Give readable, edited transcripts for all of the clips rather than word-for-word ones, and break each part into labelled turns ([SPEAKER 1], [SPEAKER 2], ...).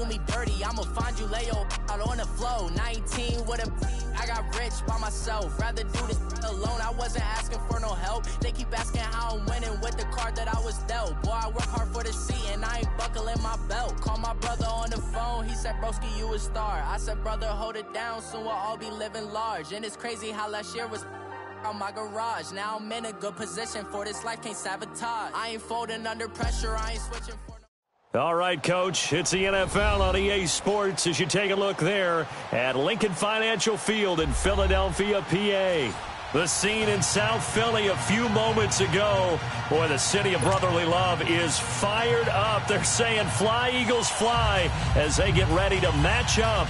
[SPEAKER 1] do me dirty, I'ma find you, lay your out on the flow. 19 with a I got rich by myself. Rather do this alone, I wasn't asking for no help. They keep asking how I'm winning with the card that I was dealt. Boy, I work hard for the seat and I ain't buckling my belt. Call my brother on the phone, he said, broski, you a star. I said, brother, hold it down, soon we'll all be living large. And it's crazy how last year was on my garage. Now I'm in a good position for this life, can't sabotage. I ain't folding under pressure, I ain't switching for no.
[SPEAKER 2] All right, Coach, it's the NFL on EA Sports as you take a look there at Lincoln Financial Field in Philadelphia, PA. The scene in South Philly a few moments ago. Boy, the city of brotherly love is fired up. They're saying, fly, Eagles, fly, as they get ready to match up.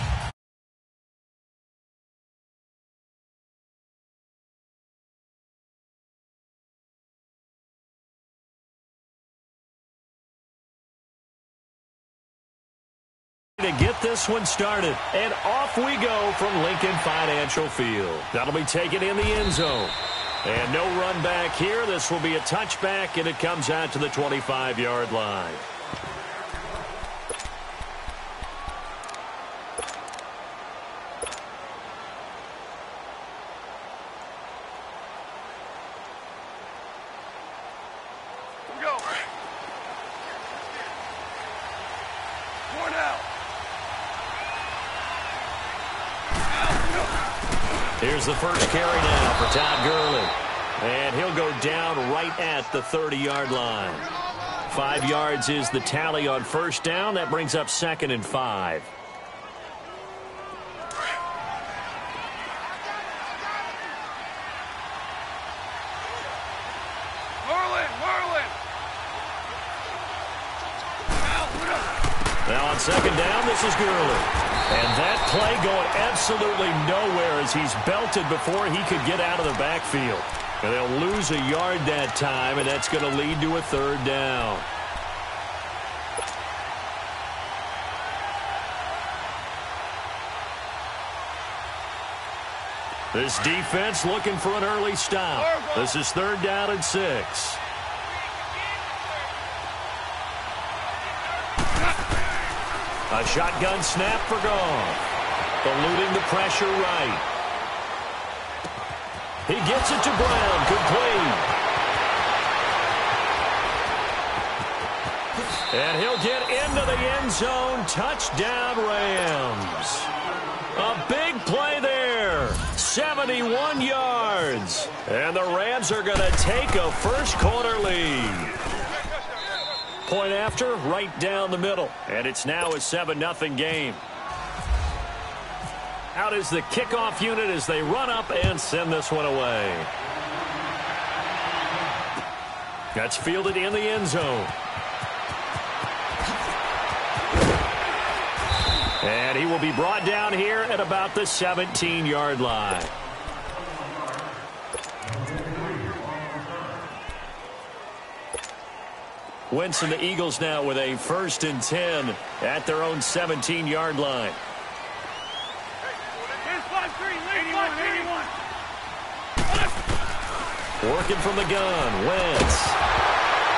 [SPEAKER 2] To get this one started, and off we go from Lincoln Financial Field. That'll be taken in the end zone. And no run back here. This will be a touchback, and it comes out to the 25-yard line. Here's the first carry now for Todd Gurley. And he'll go down right at the 30-yard line. 5 yards is the tally on first down. That brings up 2nd and 5. Now on 2nd down, this is Gurley. And that play going absolutely nowhere as he's belted before he could get out of the backfield. And they'll lose a yard that time, and that's going to lead to a 3rd down. This defense looking for an early stop. This is 3rd down and 6. A shotgun snap for Goff. Eluding the pressure right. He gets it to Brown. Complete. And he'll get into the end zone. Touchdown, Rams. A big play there. 71 yards. And the Rams are going to take a first-quarter lead. Point after, right down the middle. And it's now a 7-0 game. Out is the kickoff unit as they run up and send this one away. That's fielded in the end zone. And he will be brought down here at about the 17-yard line. Wentz and the Eagles now with a 1st and 10 at their own 17-yard line. Working from the gun, Wentz.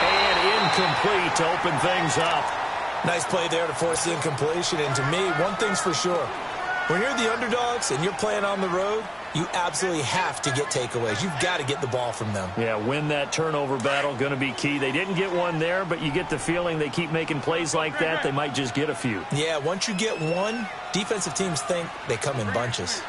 [SPEAKER 2] And incomplete to open things up.
[SPEAKER 3] Nice play there to force the incompletion. And to me, one thing's for sure. When you're the underdogs and you're playing on the road, you absolutely have to get takeaways. You've got to get the ball from them.
[SPEAKER 2] Yeah, win that turnover battle, going to be key. They didn't get one there, but you get the feeling they keep making plays like that, they might just get a few.
[SPEAKER 3] Yeah, once you get one, defensive teams think they come in bunches.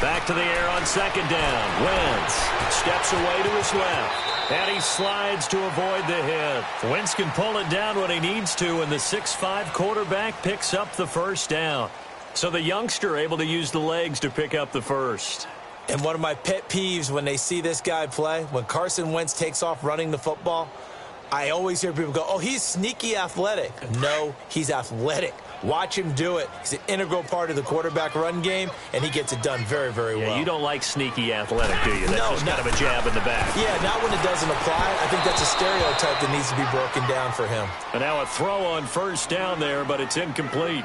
[SPEAKER 2] Back to the air on 2nd down. Wentz steps away to his left. And he slides to avoid the hit. Wentz can pull it down when he needs to, and the 6'5" quarterback picks up the first down. So the youngster able to use the legs to pick up the first.
[SPEAKER 3] And one of my pet peeves when they see this guy play, when Carson Wentz takes off running the football, I always hear people go, oh, he's sneaky athletic. No, he's athletic. Watch him do it. He's an integral part of the quarterback run game, and he gets it done very, very well.
[SPEAKER 2] Yeah, you don't like sneaky athletic, do you? That's just kind of a jab in the back.
[SPEAKER 3] Yeah, not when it doesn't apply. I think that's a stereotype that needs to be broken down for him.
[SPEAKER 2] And now a throw on first down there, but it's incomplete.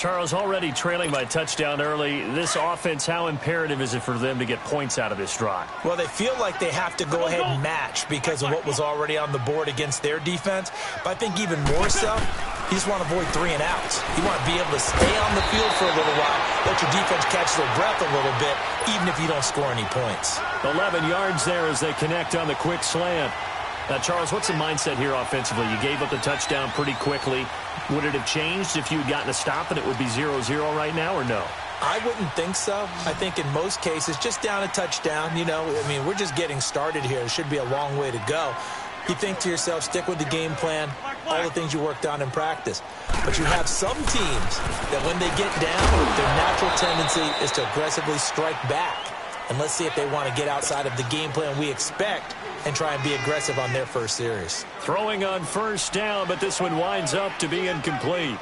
[SPEAKER 2] Charles, already trailing by touchdown early. This offense, how imperative is it for them to get points out of this drive?
[SPEAKER 3] Well, they feel like they have to go ahead and match because of what was already on the board against their defense. But I think even more so, you just want to avoid 3 and outs. You want to be able to stay on the field for a little while, let your defense catch their breath a little bit, even if you don't score any points.
[SPEAKER 2] 11 yards there as they connect on the quick slant. Now, Charles, what's the mindset here offensively? You gave up the touchdown pretty quickly. Would it have changed if you had gotten a stop and it would be 0-0 right now, or no?
[SPEAKER 3] I wouldn't think so. I think in most cases, just down a touchdown, you know, I mean, we're just getting started here. It should be a long way to go. You think to yourself, stick with the game plan, all the things you worked on in practice. But you have some teams that when they get down, their natural tendency is to aggressively strike back. And let's see if they want to get outside of the game plan we expect and try and be aggressive on their first series.
[SPEAKER 2] Throwing on first down, but this one winds up to be incomplete.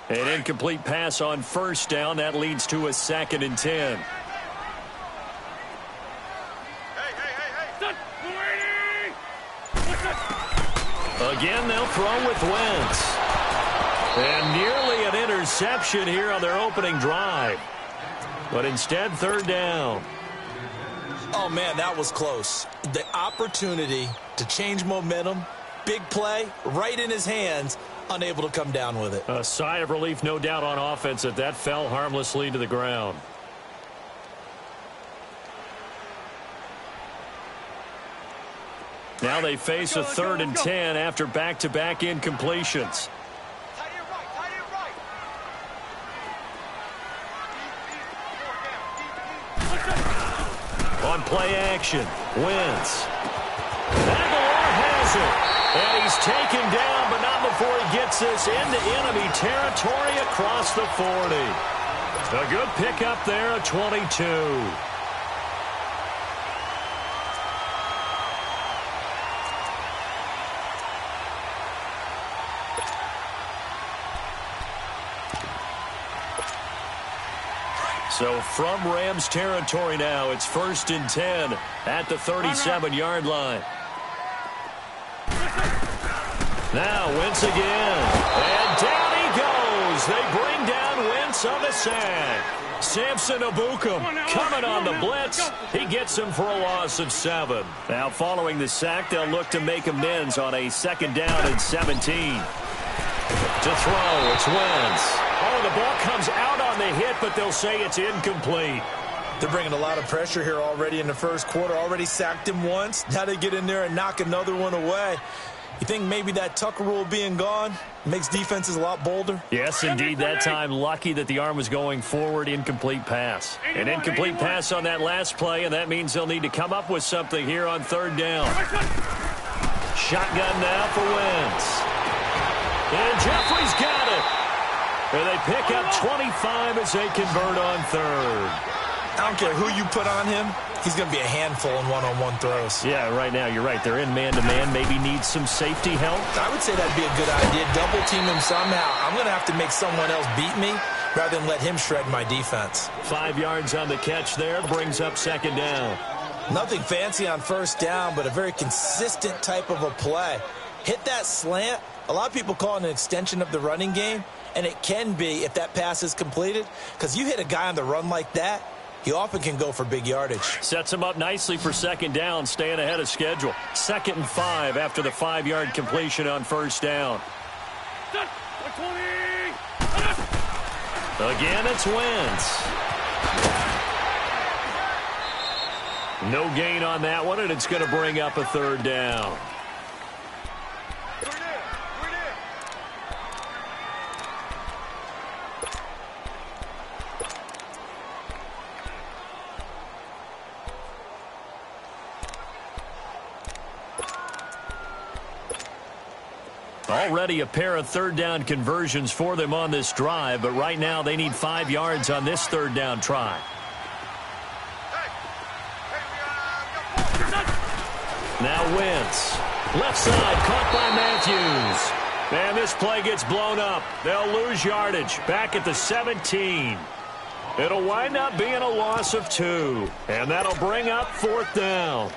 [SPEAKER 2] An incomplete pass on first down. That leads to a 2nd and 10. Again, they'll throw with Wentz. And nearly an interception here on their opening drive. But instead, 3rd down.
[SPEAKER 3] Oh, man, that was close. The opportunity to change momentum, big play, right in his hands, unable to come down with it.
[SPEAKER 2] A sigh of relief, no doubt, on offense that fell harmlessly to the ground. Now they face a 3rd and 10 after back-to-back incompletions. On play action, Wentz. Aguilar has it. And he's taken down, but not before he gets this into enemy territory across the 40. A good pickup there at 22. So from Rams territory now, it's 1st and 10 at the 37-yard line. Now Wentz again. And down he goes. They bring down Wentz on the sack. Samson Ebukam coming on the blitz. He gets him for a loss of 7. Now following the sack, they'll look to make amends on a 2nd down and 17. To throw, it's Wentz. Oh, the ball comes out on the hit, but they'll say it's incomplete.
[SPEAKER 3] They're bringing a lot of pressure here already in the first quarter. Already sacked him once. Now they get in there and knock another one away. You think maybe that Tucker rule being gone makes defenses a lot bolder?
[SPEAKER 2] Yes, indeed. That time, lucky that the arm was going forward. Incomplete pass. An incomplete pass on that last play, and that means they'll need to come up with something here on 3rd down. Shotgun now for Wentz. And Jeffrey's got it. And they pick up 25 as they convert on 3rd.
[SPEAKER 3] I don't care who you put on him. He's going to be a handful in one-on-one throws.
[SPEAKER 2] Yeah, right now, you're right. They're in man-to-man. Maybe needs some safety help.
[SPEAKER 3] I would say that'd be a good idea. Double team him somehow. I'm going to have to make someone else beat me rather than let him shred my defense.
[SPEAKER 2] 5 yards on the catch there. Brings up 2nd down.
[SPEAKER 3] Nothing fancy on 1st down, but a very consistent type of a play. Hit that slant. A lot of people call it an extension of the running game, and it can be if that pass is completed, because you hit a guy on the run like that, he often can go for big yardage.
[SPEAKER 2] Sets him up nicely for 2nd down, staying ahead of schedule. 2nd and 5 after the 5-yard completion on 1st down. Again, it's Wentz. No gain on that one, and it's going to bring up a 3rd down. Already a pair of 3rd down conversions for them on this drive, but right now they need 5 yards on this 3rd down try. Now Wentz. Left side, caught by Matthews. And this play gets blown up. They'll lose yardage. Back at the 17. It'll wind up being a loss of 2. And that'll bring up 4th down.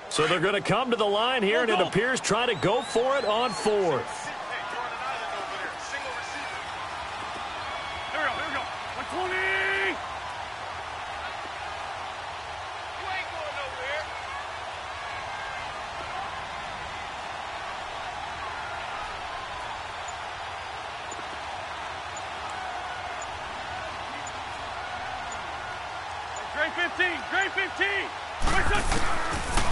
[SPEAKER 2] So they're going to come to the line here, and it appears trying to go for it on 4th.
[SPEAKER 4] Here we go. 120. You ain't going nowhere. Grade 15. Grade 15.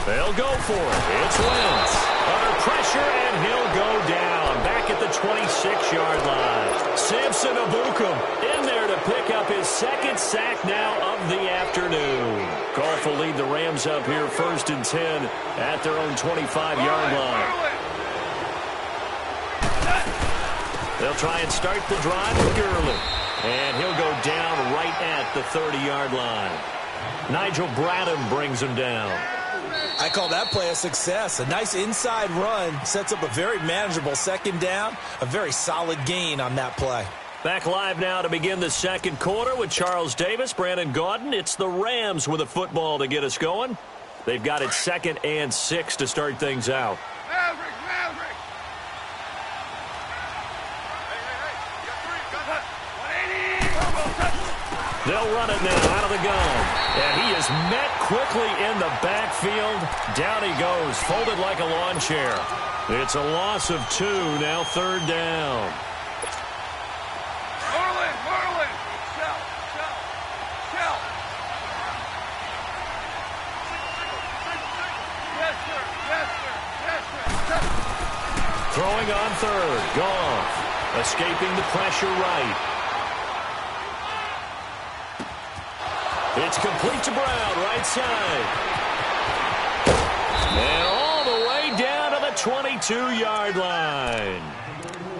[SPEAKER 2] They'll go for it. It's Wentz. Under pressure, and he'll go down. Back at the 26-yard line. Samson Ebukam in there to pick up his 2nd sack now of the afternoon. Goff will lead the Rams up here 1st and 10 at their own 25-yard line. They'll try and start the drive with Gurley. And he'll go down right at the 30-yard line. Nigel Bradham brings him down.
[SPEAKER 3] I call that play a success. A nice inside run sets up a very manageable 2nd down. A very solid gain on that play.
[SPEAKER 2] Back live now to begin the 2nd quarter with Charles Davis, Brandon Gaudin. It's the Rams with a football to get us going. They've got it 2nd and 6 to start things out.
[SPEAKER 4] Maverick.
[SPEAKER 2] They'll run it now out of the gun. And he is met quickly in the backfield. Down he goes, folded like a lawn chair. It's a loss of 2, now 3rd down.
[SPEAKER 4] Merlin. Shell. Yes, sir.
[SPEAKER 2] Throwing on 3rd. Goff escaping the pressure right. It's complete to Brown, right side. And all the way down to the 22-yard line.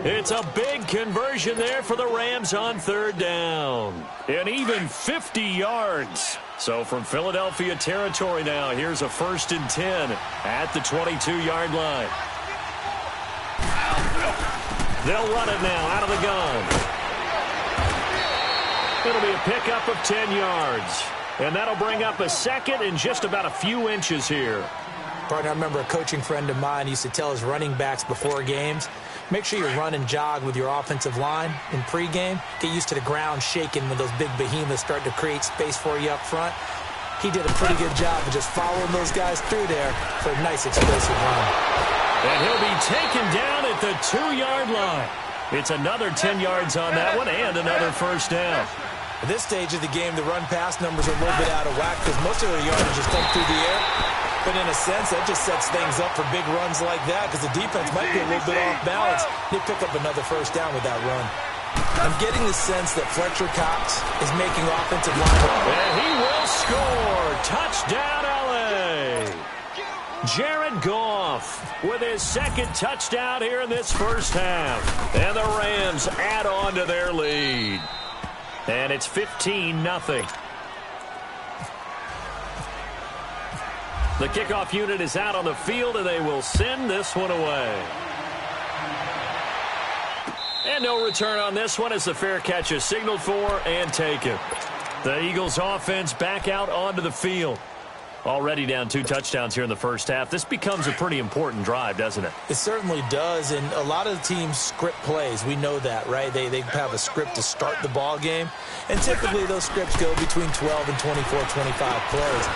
[SPEAKER 2] It's a big conversion there for the Rams on 3rd down. And even 50 yards. So from Philadelphia territory now, here's a 1st and 10 at the 22-yard line. They'll run it now out of the gun. It'll be a pickup of 10 yards. And that'll bring up a 2nd and just about a few inches here.
[SPEAKER 3] Partner, I remember a coaching friend of mine used to tell his running backs before games, make sure you run and jog with your offensive line in pregame. Get used to the ground shaking when those big behemoths start to create space for you up front. He did a pretty good job of just following those guys through there for a nice explosive run.
[SPEAKER 2] And he'll be taken down at the 2-yard line. It's another 10 yards on that one and another 1st down.
[SPEAKER 3] At this stage of the game, the run-pass numbers are a little bit out of whack because most of their yardage is come through the air. But in a sense, that just sets things up for big runs like that because the defense might be a little bit off balance. They pick up another 1st down with that run. I'm getting the sense that Fletcher Cox is making offensive line.
[SPEAKER 2] And he will score. Touchdown, L.A. Jared Goff with his 2nd touchdown here in this 1st half. And the Rams add on to their lead. And it's 15-0. The kickoff unit is out on the field, and they will send this one away. And no return on this one as the fair catch is signaled for and taken. The Eagles offense back out onto the field. Already down 2 touchdowns here in the 1st half. This becomes a pretty important drive, doesn't it?
[SPEAKER 3] It certainly does, and a lot of the teams script plays. We know that, right? They have a script to start the ball game, and typically those scripts go between 12 and 24, 25 plays.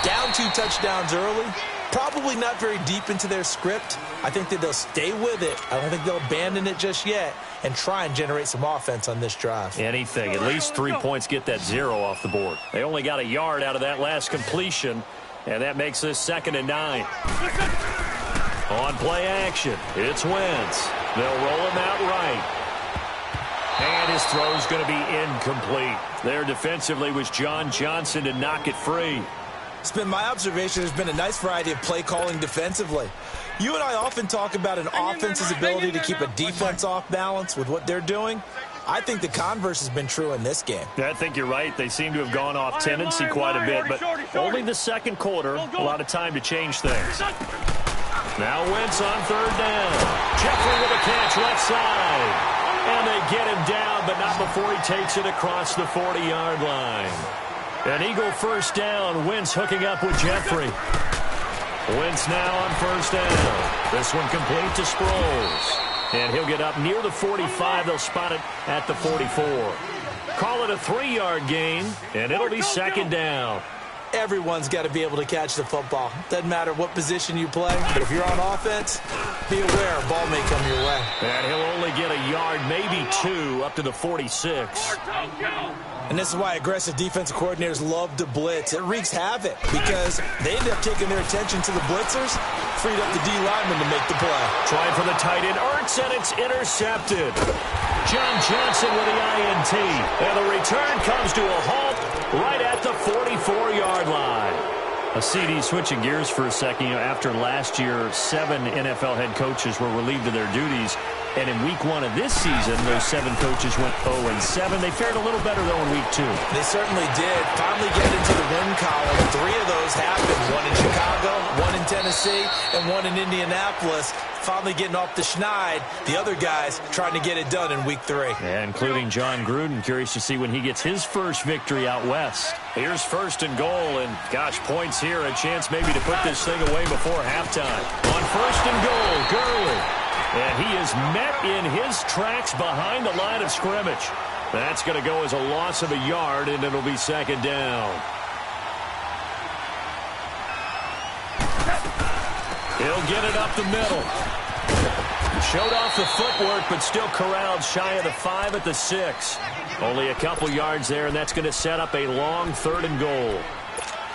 [SPEAKER 3] Down 2 touchdowns early, probably not very deep into their script. I think that they'll stay with it. I don't think they'll abandon it just yet and try and generate some offense on this drive.
[SPEAKER 2] Anything. At least 3 points, get that 0 off the board. They only got a yard out of that last completion, and that makes this 2nd and 9. On play action, it's Wentz. They'll roll him out right. And his throw's going to be incomplete. There defensively was John Johnson to knock it free.
[SPEAKER 3] It's been my observation there's been a nice variety of play calling defensively. You and I often talk about an offense's ability to keep a defense off balance with what they're doing. I think the converse has been true in this game.
[SPEAKER 2] I think you're right. They seem to have gone off tendency quite a bit, but only the 2nd quarter, a lot of time to change things. Now Wentz on third down. Jeffrey with a catch left side. And they get him down, but not before he takes it across the 40-yard line. An Eagle first down. Wentz hooking up with Jeffrey. Wentz now on first down. This one complete to Sproles. And he'll get up near the 45. They'll spot it at the 44. Call it a 3-yard gain, and it'll be second down.
[SPEAKER 3] Everyone's got to be able to catch the football. Doesn't matter what position you play, but if you're on offense, be aware a ball may come your way.
[SPEAKER 2] And he'll only get a yard, maybe 2, up to the 46.
[SPEAKER 3] And this is why aggressive defensive coordinators love to blitz. It wreaks havoc because they end up taking their attention to the blitzers, freed up the D lineman to make the play.
[SPEAKER 2] Trying for the tight end, Ertz, and it's intercepted. John Johnson with the INT. And the return comes to a halt right at the 44-yard line. A CD switching gears for a second. After last year, 7 NFL head coaches were relieved of their duties. And in week 1 of this season, those 7 coaches went 0-7. They fared a little better, though, in week 2.
[SPEAKER 3] They certainly did. Finally get into the win column. 3 of those happened. 1 in Chicago, 1 in Tennessee, and 1 in Indianapolis. Finally getting off the schneid. The other guys trying to get it done in week 3.
[SPEAKER 2] Yeah, including John Gruden. Curious to see when he gets his first victory out west. Here's first and goal, and gosh, points here. A chance maybe to put this thing away before halftime. On first and goal, Gurley. And he is met in his tracks behind the line of scrimmage. That's going to go as a loss of a yard, and it'll be second down. He'll get it up the middle. Showed off the footwork, but still corralled shy of the 5 at the 6. Only a couple yards there, and that's going to set up a long third and goal.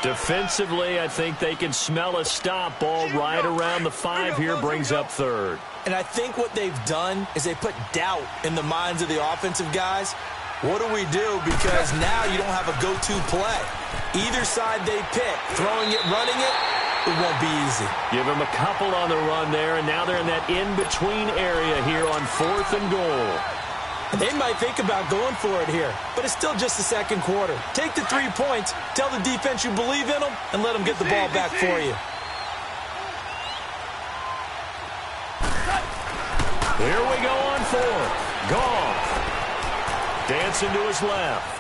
[SPEAKER 2] Defensively, I think they can smell a stop. Ball right around the 5 here, brings up third.
[SPEAKER 3] And I think what they've done is they put doubt in the minds of the offensive guys. What do we do? Because now you don't have a go-to play. Either side they pick, throwing it, running it, it won't be easy.
[SPEAKER 2] Give them a couple on the run there, and now they're in that in-between area here on fourth and goal.
[SPEAKER 3] They might think about going for it here, but it's still just the second quarter. Take the 3 points, tell the defense you believe in them, and let them get the ball back for you.
[SPEAKER 2] Here we go on fourth. Goff. Dancing to his left.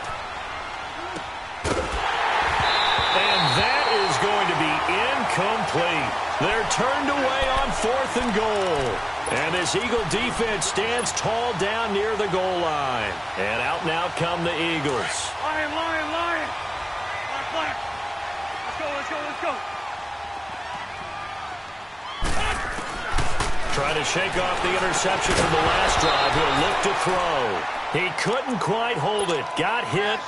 [SPEAKER 2] And that is going to be incomplete. They're turned away on fourth and goal. And this Eagle defense stands tall down near the goal line. And out now come the Eagles.
[SPEAKER 4] Lion, lion, lion. Black, black. Let's go, let's go, let's go.
[SPEAKER 2] Trying to shake off the interception from the last drive. He'll look to throw. He couldn't quite hold it. Got hit.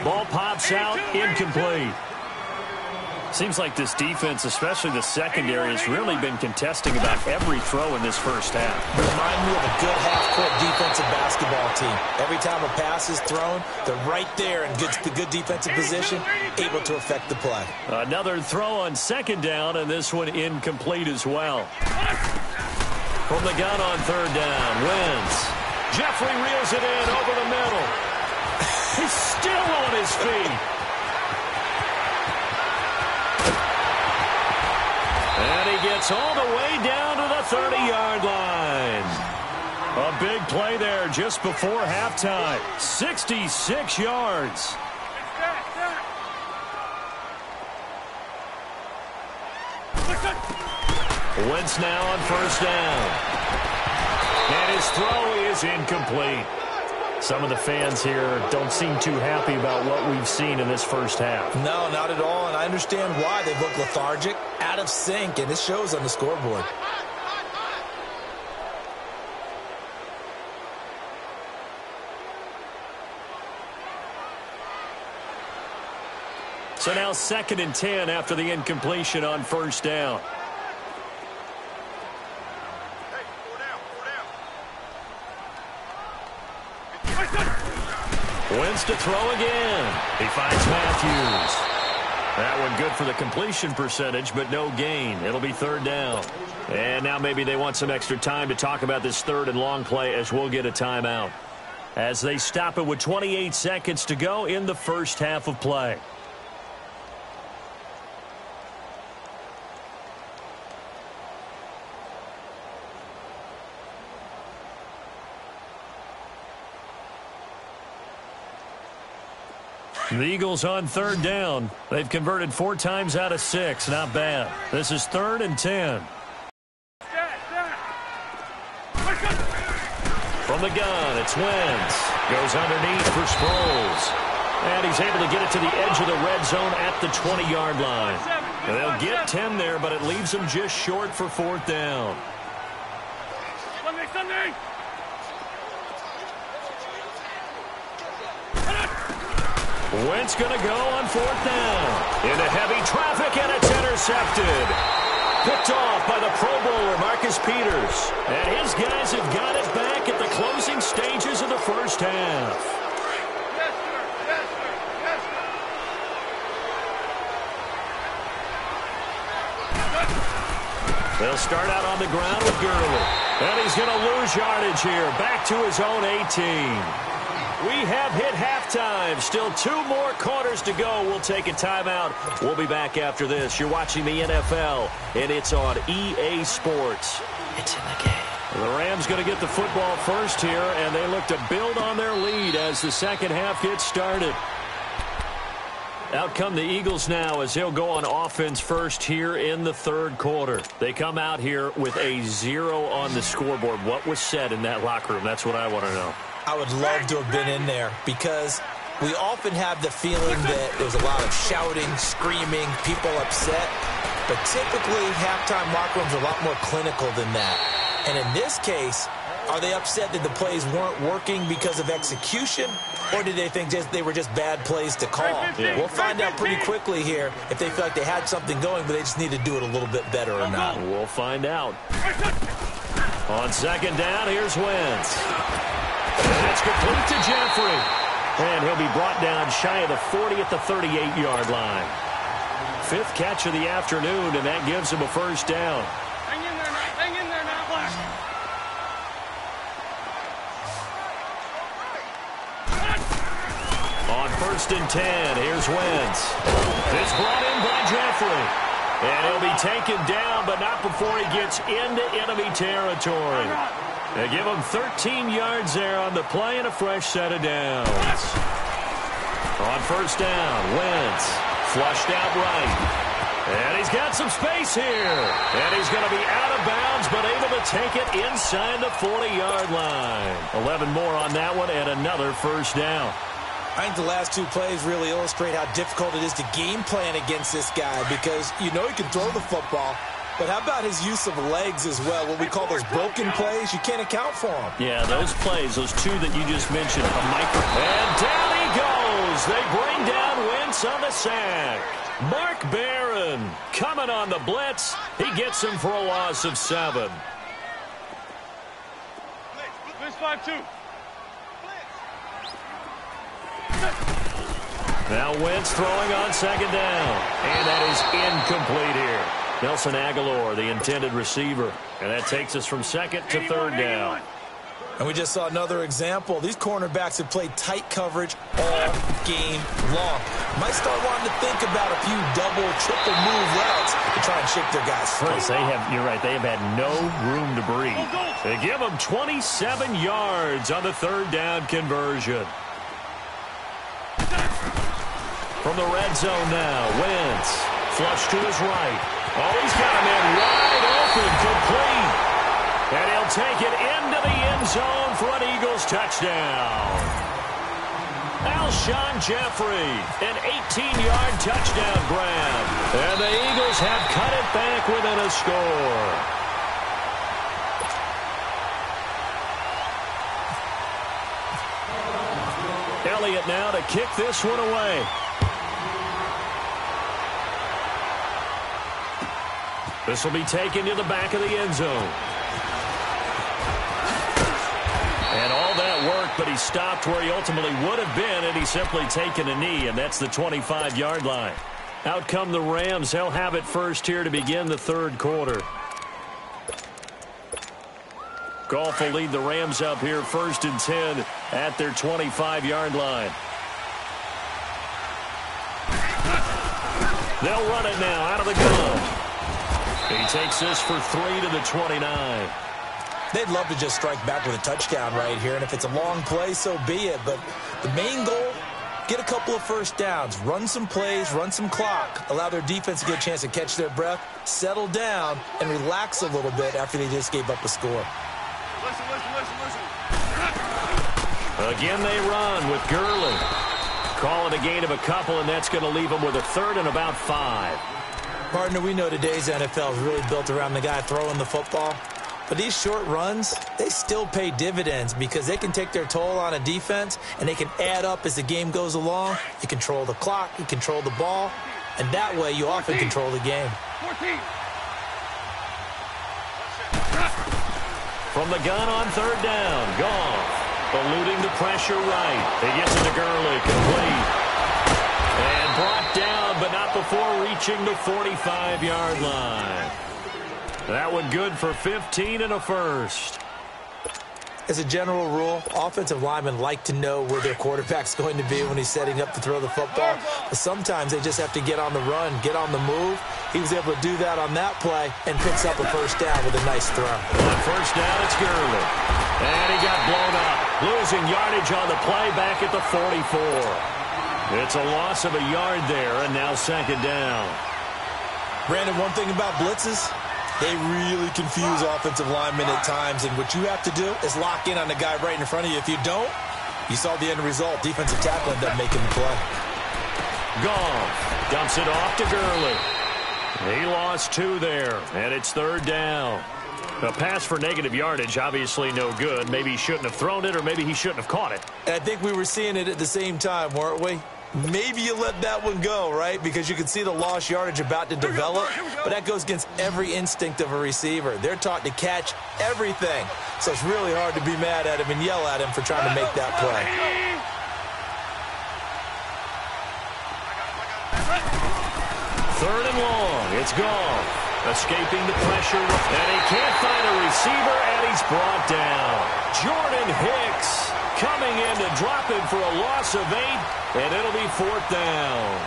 [SPEAKER 2] Ball pops out. Incomplete. Seems like this defense, especially the secondary, has really been contesting about every throw in this first half.
[SPEAKER 3] Remind me of a good half-court defensive basketball team. Every time a pass is thrown, they're right there in good defensive position, able to affect the play.
[SPEAKER 2] Another throw on second down, and this one incomplete as well. From the gun on third down, Wentz. Jeffrey reels it in over the middle. He's still on his feet. And he gets all the way down to the 30-yard line. A big play there just before halftime. 66 yards. Wentz now on first down. And his throw is incomplete. Some of the fans here don't seem too happy about what we've seen in this first half.
[SPEAKER 3] No, not at all, and I understand why. They look lethargic, out of sync, and this shows on the scoreboard.
[SPEAKER 2] So now 2nd and 10 after the incompletion on first down. Wentz to throw again. He finds Matthews. That one good for the completion percentage, but no gain. It'll be third down. And now maybe they want some extra time to talk about this third and long play as we'll get a timeout. As they stop it with 28 seconds to go in the first half of play. The Eagles on third down. They've converted 4 times out of 6. Not bad. This is 3rd and 10. From the gun, it's Wentz. Goes underneath for Sproles. And he's able to get it to the edge of the red zone at the 20-yard line. And they'll get 10 there, but it leaves them just short for 4th down.
[SPEAKER 4] Sunday.
[SPEAKER 2] Wentz going to go on 4th down. Into heavy traffic, and it's intercepted. Picked off by the Pro Bowler, Marcus Peters. And his guys have got it back at the closing stages of the first half.
[SPEAKER 4] Yes, sir. Yes, sir. Yes,
[SPEAKER 2] sir. They'll start out on the ground with Gurley. And he's going to lose yardage here. Back to his own 18. We have hit halftime. Still 2 more quarters to go. We'll take a timeout. We'll be back after this. You're watching the NFL, and it's on EA Sports.
[SPEAKER 3] It's in the game.
[SPEAKER 2] The Rams going to get the football first here, and they look to build on their lead as the second half gets started. Out come the Eagles now as they'll go on offense first here in the 3rd quarter. They come out here with a 0 on the scoreboard. What was said in that locker room? That's what I want to know.
[SPEAKER 3] I would love to have been in there because we often have the feeling that there's a lot of shouting, screaming, people upset. But typically, halftime locker rooms are a lot more clinical than that. And in this case, are they upset that the plays weren't working because of execution? Or did they think they were just bad plays to call?
[SPEAKER 2] Yeah.
[SPEAKER 3] We'll find out pretty quickly here if they feel like they had something going, but they just need to do it a little bit better or not.
[SPEAKER 2] We'll find out. On 2nd down, here's Wentz. And it's complete to Jeffrey. And he'll be brought down shy of the 40 at the 38-yard line. 5th catch of the afternoon, and that gives him a first down.
[SPEAKER 4] Hang in there now. Hang in there now, Black.
[SPEAKER 2] On 1st and 10, here's Wentz. It's brought in by Jeffrey. And he'll be taken down, but not before he gets into enemy territory. They give him 13 yards there on the play and a fresh set of downs. On 1st down, Wentz flushed out right. And he's got some space here. And he's going to be out of bounds, but able to take it inside the 40-yard line. 11 more on that one and another first down.
[SPEAKER 3] I think the last 2 plays really illustrate how difficult it is to game plan against this guy because you know he can throw the football. But how about his use of legs as well? What we call those broken plays, you can't account for them.
[SPEAKER 2] Yeah, those plays, those 2 that you just mentioned, and down he goes. They bring down Wentz on the sack. Mark Barron coming on the blitz. He gets him for a loss of 7.
[SPEAKER 4] Blitz 5-2.
[SPEAKER 2] Now Wentz throwing on 2nd down. And that is incomplete here. Nelson Aguilar, the intended receiver. And that takes us from 2nd to 3rd down.
[SPEAKER 3] And we just saw another example. These cornerbacks have played tight coverage all game long. Might start wanting to think about a few double, triple move routes to try and shake their guys free.
[SPEAKER 2] You're right, they have had no room to breathe. They give them 27 yards on the 3rd down conversion. From the red zone now, Wentz flush to his right. Oh, he's got a man wide open, complete. And he'll take it into the end zone for an Eagles touchdown. Alshon Jeffrey, an 18-yard touchdown grab. And the Eagles have cut it back within a score. Elliott now to kick this one away. This will be taken to the back of the end zone. And all that work, but he stopped where he ultimately would have been had he simply taken a knee, and that's the 25-yard line. Out come the Rams. They'll have it first here to begin the 3rd quarter. Goff will lead the Rams up here 1st and 10 at their 25-yard line. They'll run it now out of the gun. He takes this for 3 to the 29.
[SPEAKER 3] They'd love to just strike back with a touchdown right here, and if it's a long play, so be it. But the main goal get a couple of first downs, run some plays, run some clock, allow their defense to get a chance to catch their breath, settle down, and relax a little bit after they just gave up a score.
[SPEAKER 4] Listen.
[SPEAKER 2] Again, they run with Gurley. Call it a gain of a couple, and that's going to leave them with a third and about 5.
[SPEAKER 3] Partner, we know today's NFL is really built around the guy throwing the football. But these short runs, they still pay dividends because they can take their toll on a defense, and they can add up as the game goes along. You control the clock, you control the ball, and that way you often control the game.
[SPEAKER 4] 14.
[SPEAKER 2] From the gun on third down, Goff. Eluding the pressure right. They get to the Gurley, complete. And brought down, but not before reaching the 45-yard line. That one good for 15 and a first.
[SPEAKER 3] As a general rule, offensive linemen like to know where their quarterback's going to be when he's setting up to throw the football. But sometimes they just have to get on the run, get on the move. He was able to do that on that play and picks up a first down with a nice throw.
[SPEAKER 2] On first down, it's Gurley. And he got blown up, losing yardage on the play back at the 44. It's a loss of a yard there, and now second down.
[SPEAKER 3] Brandon, one thing about blitzes, they really confuse offensive linemen at times, and what you have to do is lock in on the guy right in front of you. If you don't, you saw the end result. Defensive tackle ended up making the play.
[SPEAKER 2] Goff dumps it off to Gurley. He lost 2 there, and it's third down. A pass for negative yardage, obviously no good. Maybe he shouldn't have thrown it, or maybe he shouldn't have caught it.
[SPEAKER 3] And I think we were seeing it at the same time, weren't we? Maybe you let that one go, right? Because you can see the lost yardage about to develop, but that goes against every instinct of a receiver. They're taught to catch everything. So it's really hard to be mad at him and yell at him for trying to make that play.
[SPEAKER 2] Third and long, it's Goff. Escaping the pressure, and he can't find a receiver, and he's brought down. Jordan Hicks coming in to drop him for a loss of 8, and it'll be fourth down.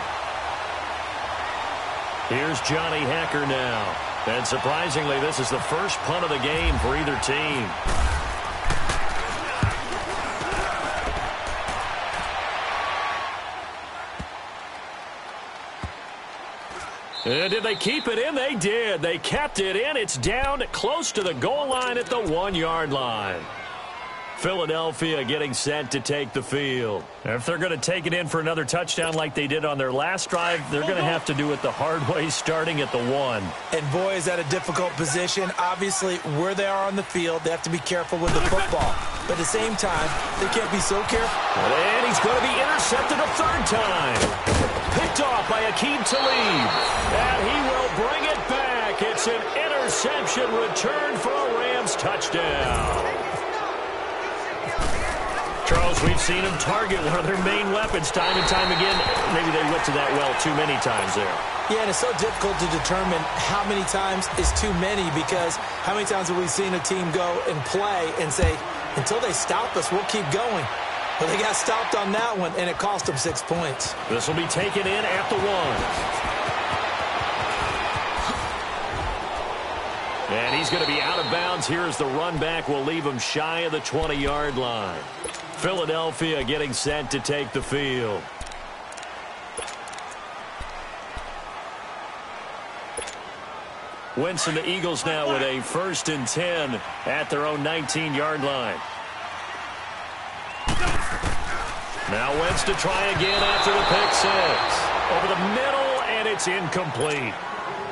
[SPEAKER 2] Here's Johnny Hekker now. And surprisingly, this is the first punt of the game for either team. Did they keep it in? They did. They kept it in. It's down close to the goal line at the 1-yard line. Philadelphia getting set to take the field. If they're going to take it in for another touchdown like they did on their last drive, they're going to have to do it the hard way, starting at the 1.
[SPEAKER 3] And boy, is that a difficult position. Obviously, where they are on the field, they have to be careful with the football. But at the same time, they can't be so careful.
[SPEAKER 2] And he's going to be intercepted a third time. Picked off by Aqib Talib. And he will bring it back. It's an interception return for a Rams touchdown. Charles, we've seen him target one of their main weapons time and time again. Maybe they went to that well too many times there.
[SPEAKER 3] Yeah, and it's so difficult to determine how many times is too many, because how many times have we seen a team go and play and say, until they stop us, we'll keep going. But they got stopped on that one, and it cost them 6 points.
[SPEAKER 2] This will be taken in at the 1. And he's going to be out of bounds. Here's the run back. Will leave him shy of the 20-yard line. Philadelphia getting set to take the field. Wentz and the Eagles now with a 1st and 10 at their own 19-yard line. Now Wentz to try again after the pick 6. Over the middle, and it's incomplete.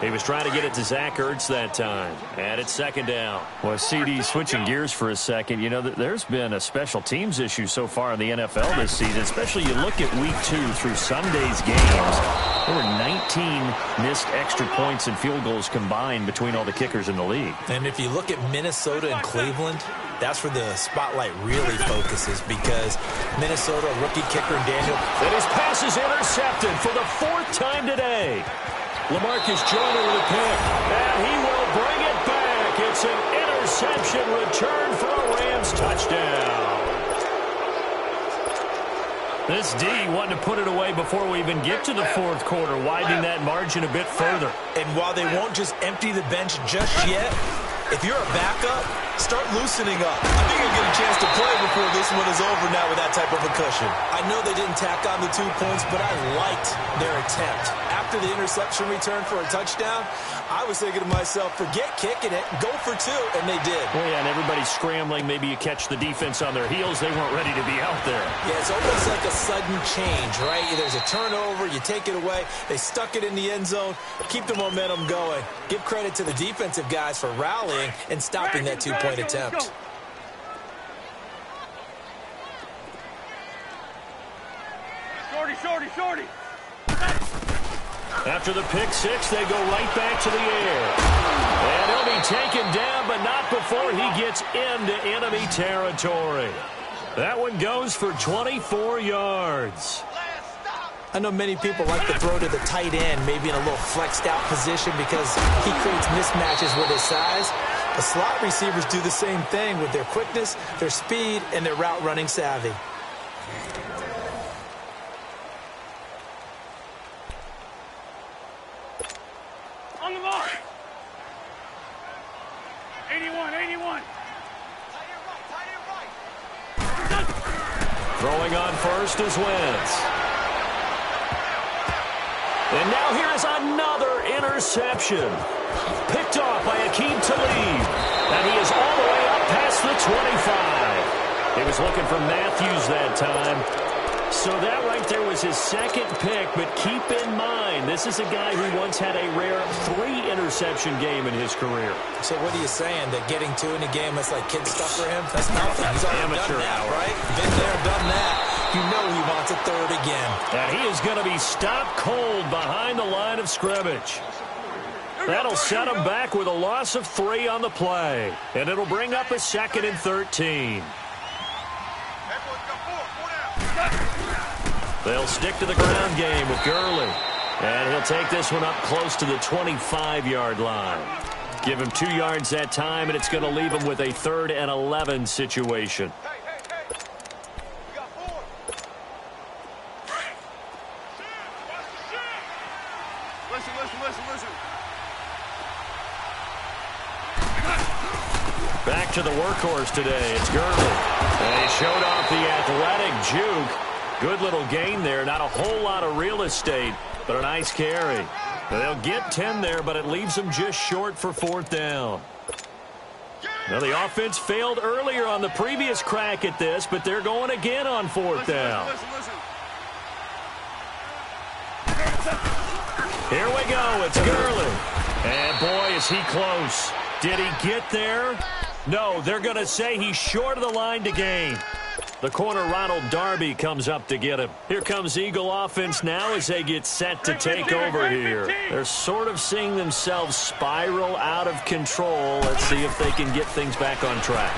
[SPEAKER 2] He was trying to get it to Zach Ertz that time. And it's second down. Well, CD, switching gears for a second, you know, there's been a special teams issue so far in the NFL this season, especially you look at week 2 through Sunday's games. There were 19 missed extra points and field goals combined between all the kickers in the league.
[SPEAKER 3] And if you look at Minnesota and Cleveland, that's where the spotlight really focuses, because Minnesota, rookie kicker Daniel.
[SPEAKER 2] And his pass is intercepted for the 4th time today. LaMarcus Joyner with a pick, and he will bring it back. It's an interception return for a Rams touchdown. This D wanted to put it away before we even get to the 4th quarter, widening that margin a bit further.
[SPEAKER 3] And while they won't just empty the bench just yet, If you're a backup, start loosening up. I think you'll get a chance to play before this one is over now with that type of a cushion. I know they didn't tack on the 2 points, but I liked their attempt. After the interception return for a touchdown, I was thinking to myself, forget kicking it, go for 2, and they did.
[SPEAKER 2] Well, yeah, and everybody's scrambling. Maybe you catch the defense on their heels. They weren't ready to be out there.
[SPEAKER 3] Yeah, it's almost like a sudden change, right? There's a turnover, you take it away, they stuck it in the end zone, keep the momentum going. Give credit to the defensive guys for rallying and stopping that 2-point attempt.
[SPEAKER 4] Shorty.
[SPEAKER 2] After the pick six, they go right back to the air. And he'll be taken down, but not before he gets into enemy territory. That one goes for 24 yards.
[SPEAKER 3] I know many people like to throw to the tight end, maybe in a little flexed out position because he creates mismatches with his size. The slot receivers do the same thing with their quickness, their speed, and their route running savvy.
[SPEAKER 4] On the mark. 81.
[SPEAKER 2] Throwing on first is Wentz. And now here is another interception. Picked off by Aqib Talib. And he is all the way up past the 25. He was looking for Matthews that time. So that right there was his second pick, but keep in mind, this is a guy who once had a rare 3-interception game in his career.
[SPEAKER 3] So what are you saying, that getting 2 in a game, that's like kid stuff for him? That's nothing. He's already
[SPEAKER 2] Amateur
[SPEAKER 3] done that,
[SPEAKER 2] hour.
[SPEAKER 3] right? Been there, done that. You know he wants a 3rd again.
[SPEAKER 2] And he is going to be stopped cold behind the line of scrimmage. That'll set him back with a loss of 3 on the play. And it'll bring up a 2nd and 13. They'll stick to the ground game with Gurley. And he'll take this one up close to the 25-yard line. Give him 2 yards that time, and it's going to leave him with a 3rd and 11 situation.
[SPEAKER 4] Listen.
[SPEAKER 2] Back to the workhorse today. It's Gurley. And he showed off the athletic juke. Good little gain there. Not a whole lot of real estate, but a nice carry. Now they'll get 10 there, but it leaves them just short for 4th down. Now the offense failed earlier on the previous crack at this, but they're going again on 4th down.
[SPEAKER 4] Listen.
[SPEAKER 2] Here we go. It's Gurley. And boy, is he close. Did he get there? No, they're going to say he's short of the line to gain. The corner, Ronald Darby, comes up to get him. Here comes Eagle offense now as they get set to take over here. They're sort of seeing themselves spiral out of control. Let's see if they can get things back on track.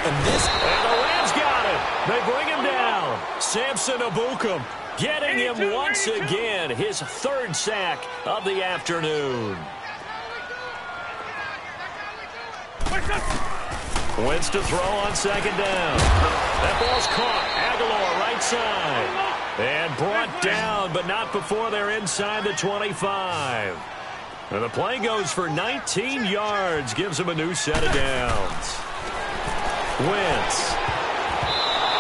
[SPEAKER 3] And
[SPEAKER 2] the Rams got him. They bring him down. Samson Ebukam getting him once again. His 3rd sack of the afternoon. Wentz to throw on 2nd down. That ball's caught. Aguilar right side. And brought down, but not before they're inside the 25. And the play goes for 19 yards. Gives them a new set of downs. Wentz.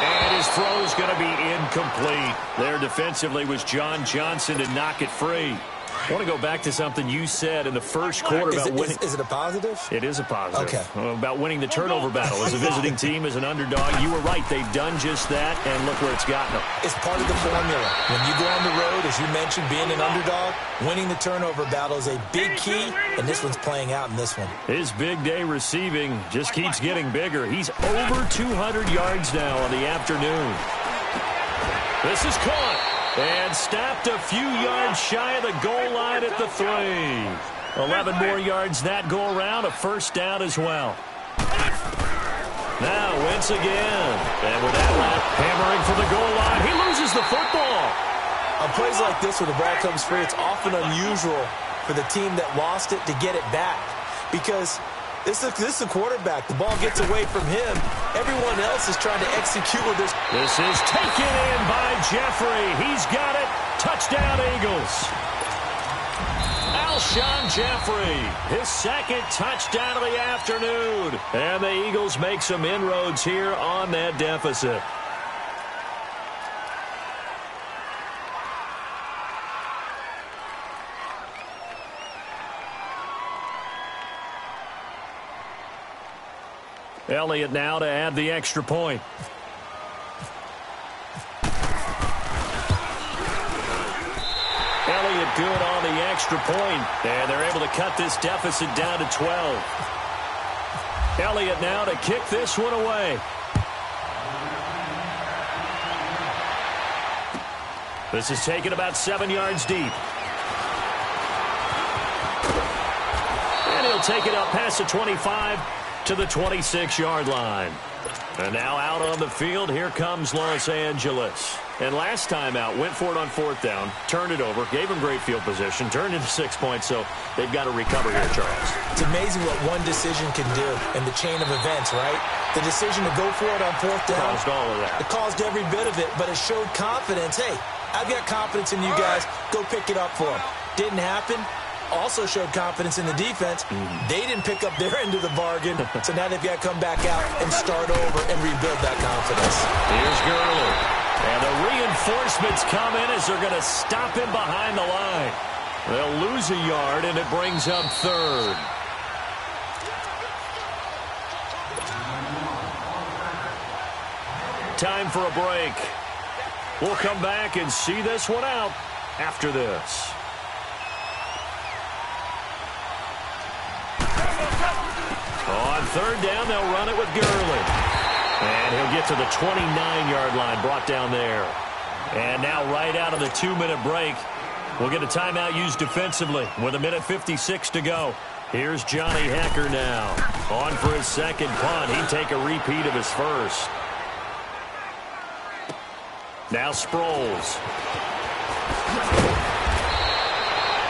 [SPEAKER 2] And his throw's going to be incomplete. There defensively was John Johnson to knock it free. I want to go back to something you said in the first quarter about winning.
[SPEAKER 3] Is it a positive?
[SPEAKER 2] It is a positive.
[SPEAKER 3] Okay.
[SPEAKER 2] About winning the turnover battle. As a visiting team, as an underdog, you were right. They've done just that, and look where it's gotten them.
[SPEAKER 3] It's part of the formula. When you go on the road, as you mentioned, being an underdog, winning the turnover battle is a big key, and this one's playing out in this one.
[SPEAKER 2] His big day receiving just keeps getting bigger. He's over 200 yards now on the afternoon. This is caught. And stopped a few yards shy of the goal line at the 3. 11 more yards that go around, a 1st down as well. Now Wentz again. And with that lap, hammering for the goal line, he loses the football.
[SPEAKER 3] On plays like this where the ball comes free, it's often unusual for the team that lost it to get it back. Because this is the quarterback. The ball gets away from him. Everyone else is trying to execute with this.
[SPEAKER 2] This is taken in by Jeffrey. He's got it. Touchdown, Eagles. Alshon Jeffrey, his second touchdown of the afternoon. And the Eagles make some inroads here on that deficit. Elliott now to add the extra point. Elliott good on the extra point, and they're able to cut this deficit down to 12. Elliott now to kick this one away. This is taken about 7 yards deep. And he'll take it up past the 25 to the 26-yard line. And now out on the field, here comes Los Angeles. And last time out, went for it on 4th down, turned it over, gave him great field position, turned into 6 points, so they've got to recover here, Charles.
[SPEAKER 3] It's amazing what one decision can do in the chain of events, right? The decision to go for it on 4th down.
[SPEAKER 2] Caused all of that.
[SPEAKER 3] It caused every bit of it, but it showed confidence. Hey, I've got confidence in you guys. Go pick it up for them. Didn't happen. Also showed confidence in the defense. They didn't pick up their end of the bargain, so now they've got to come back out and start over and rebuild that confidence.
[SPEAKER 2] Here's Gurley. And the reinforcements come in as they're going to stop him behind the line. They'll lose a yard, and it brings up 3rd. Time for a break. We'll come back and see this one out after this. On 3rd down, they'll run it with Gurley. And he'll get to the 29-yard line, brought down there. And now right out of the 2-minute break, we'll get a timeout used defensively with 1:56 to go. Here's Johnny Hekker now. On for his second punt. He'd take a repeat of his first. Now Sproles.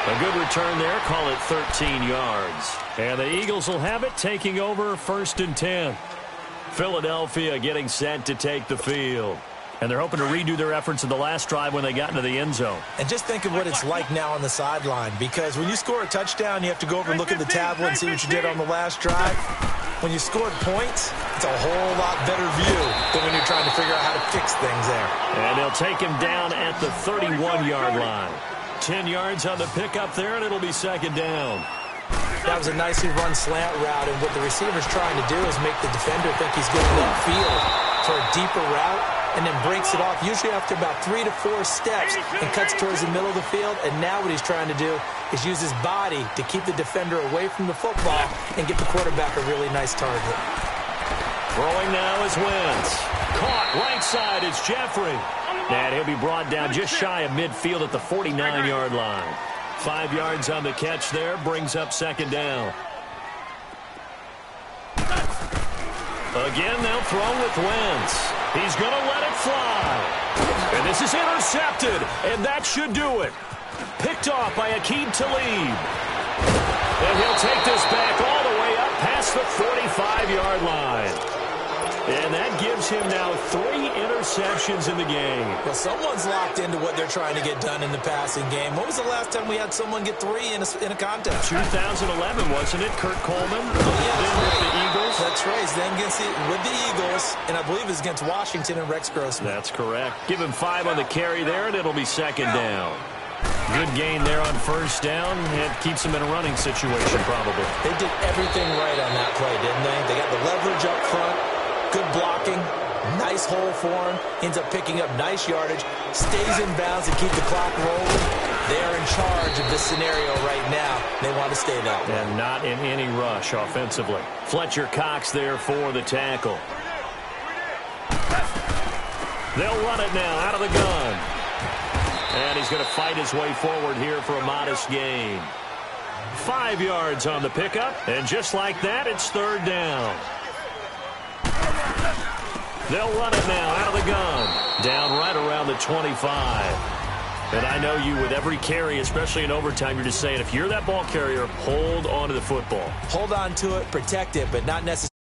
[SPEAKER 2] A good return there. Call it 13 yards. And the Eagles will have it, taking over 1st and 10. Philadelphia getting set to take the field. And they're hoping to redo their efforts in the last drive when they got into the end zone.
[SPEAKER 3] And just think of what it's like now on the sideline, because when you score a touchdown, you have to go over and look at the tablet and see what you did on the last drive. When you scored points, it's a whole lot better view than when you're trying to figure out how to fix things there.
[SPEAKER 2] And they'll take him down at the 31-yard line. 10 yards on the pickup there, and it'll be 2nd down.
[SPEAKER 3] That was a nicely run slant route, and what the receiver's trying to do is make the defender think he's going upfield for a deeper route, and then breaks it off, usually after about 3 to 4 steps, and cuts towards the middle of the field. And now what he's trying to do is use his body to keep the defender away from the football and get the quarterback a really nice target.
[SPEAKER 2] Throwing now is Wentz. Caught right side is Jeffrey. And he'll be brought down just shy of midfield at the 49-yard line. 5 yards on the catch there, brings up 2nd down. Again, they'll throw with Wentz. He's going to let it fly. And this is intercepted, and that should do it. Picked off by Aqib Talib. And he'll take this back all the way up past the 45-yard line. And that gives him now 3 interceptions in the game.
[SPEAKER 3] Well, someone's locked into what they're trying to get done in the passing game. When was the last time we had someone get 3 in a contest?
[SPEAKER 2] 2011, wasn't it? Kurt Coleman?
[SPEAKER 3] Oh, yeah,
[SPEAKER 2] then with the Eagles.
[SPEAKER 3] That's right. Then with the Eagles, and I believe it's against Washington and Rex Grossman.
[SPEAKER 2] That's correct. Give him 5 on the carry there, and it'll be 2nd down. Good gain there on 1st down. It keeps them in a running situation, probably.
[SPEAKER 3] They did everything right on that play, didn't they? They got the leverage up front. Good blocking, nice hole for him, ends up picking up nice yardage, stays in bounds to keep the clock rolling. They are in charge of this scenario right now. They want to stay that way.
[SPEAKER 2] And not in any rush offensively. Fletcher Cox there for the tackle. They'll run it now out of the gun. And he's going to fight his way forward here for a modest gain. 5 yards on the pickup, and just like that, it's 3rd down. They'll run it now out of the gun. Down right around the 25. And I know you, with every carry, especially in overtime, you're just saying, if you're that ball carrier, hold on to the football.
[SPEAKER 3] Hold on to it, protect it, but not necessarily.